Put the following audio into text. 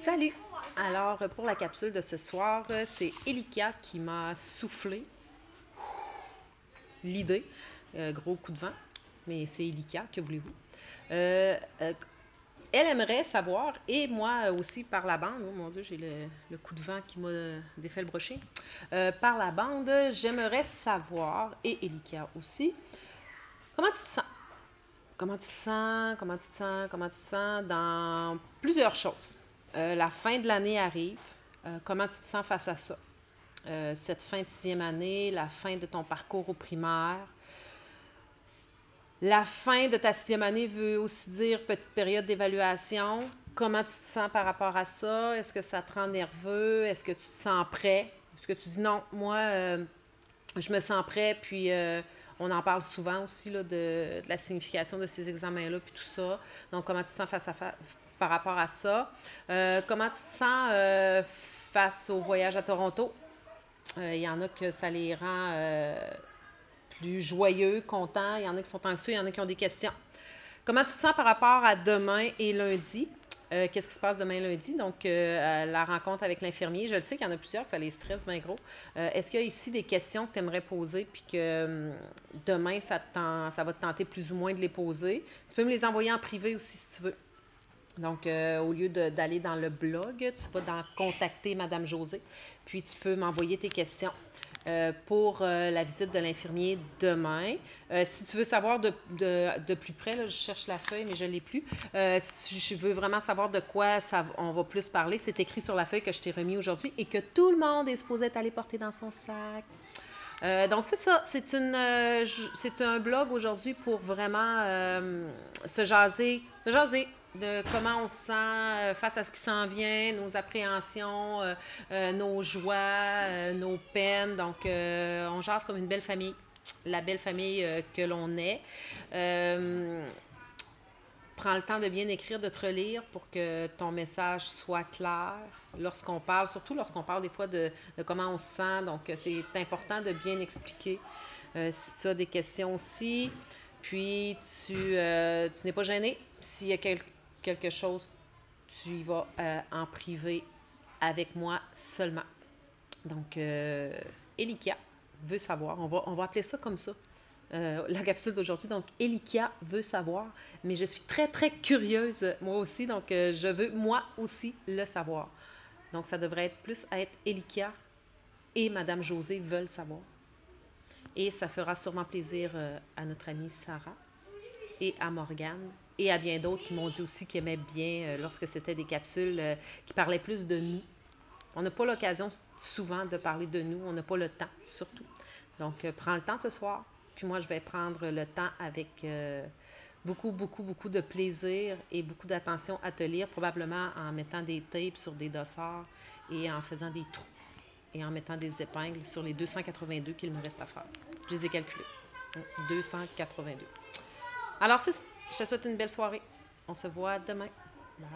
Salut! Alors, pour la capsule de ce soir, c'est Elika qui m'a soufflé l'idée. Gros coup de vent, mais c'est Elika, que voulez-vous? Elle aimerait savoir, et moi aussi par la bande, oh mon Dieu, j'ai le coup de vent qui m'a défait le brochet. Par la bande, j'aimerais savoir, et Elika aussi, comment tu te sens? Comment tu te sens? Comment tu te sens? Comment tu te sens dans plusieurs choses? La fin de l'année arrive. Comment tu te sens face à ça? Cette fin de sixième année, la fin de ton parcours au primaire. La fin de ta sixième année veut aussi dire petite période d'évaluation. Comment tu te sens par rapport à ça? Est-ce que ça te rend nerveux? Est-ce que tu te sens prêt? Est-ce que tu dis non, moi, je me sens prêt, puis on en parle souvent aussi là, de la signification de ces examens-là, puis tout ça. Donc, comment tu te sens par rapport à ça? Comment tu te sens face au voyage à Toronto? Il y en a que ça les rend plus joyeux, contents. Il y en a qui sont anxieux, il y en a qui ont des questions. Comment tu te sens par rapport à demain et lundi? Qu'est-ce qui se passe demain lundi? Donc, la rencontre avec l'infirmier. Je le sais qu'il y en a plusieurs que ça les stresse bien gros. Est-ce qu'il y a ici des questions que tu aimerais poser puis que demain, ça va te tenter plus ou moins de les poser? Tu peux me les envoyer en privé aussi si tu veux. Donc, au lieu d'aller dans le blog, tu vas dans « Contacter Madame Josée », puis tu peux m'envoyer tes questions. Pour la visite de l'infirmier demain. Si tu veux savoir de plus près, là, je cherche la feuille, mais je ne l'ai plus. Si tu veux vraiment savoir de quoi on va plus parler, c'est écrit sur la feuille que je t'ai remis aujourd'hui et que tout le monde est supposé aller porter dans son sac. Donc, c'est ça. C'est un blog aujourd'hui pour vraiment se jaser de comment on se sent face à ce qui s'en vient, nos appréhensions, nos joies, nos peines. Donc, on jase comme une belle famille, la belle famille que l'on est. Prends le temps de bien écrire, de te relire pour que ton message soit clair lorsqu'on parle, surtout lorsqu'on parle des fois de comment on se sent. Donc, c'est important de bien expliquer. Si tu as des questions aussi, puis tu n'es pas gêné. S'il y a quelque chose, tu y vas en privé avec moi seulement. Donc, Elika veut savoir. On va appeler ça comme ça. La capsule d'aujourd'hui. Donc, Elika veut savoir, mais je suis très, très curieuse, moi aussi. Donc, je veux, moi aussi, le savoir. Donc, ça devrait être Elika et Madame Josée veulent savoir. Et ça fera sûrement plaisir à notre amie Sarah et à Morgane et à bien d'autres qui m'ont dit aussi qu'ils aimaient bien lorsque c'était des capsules qui parlaient plus de nous. On n'a pas l'occasion souvent de parler de nous. On n'a pas le temps, surtout. Donc, prends le temps ce soir. Puis moi, je vais prendre le temps avec beaucoup, beaucoup, beaucoup de plaisir et beaucoup d'attention à te lire, probablement en mettant des tapes sur des dossards et en faisant des trous et en mettant des épingles sur les 282 qu'il me reste à faire. Je les ai calculés. 282. Alors, c'est ça. Je te souhaite une belle soirée. On se voit demain. Bye.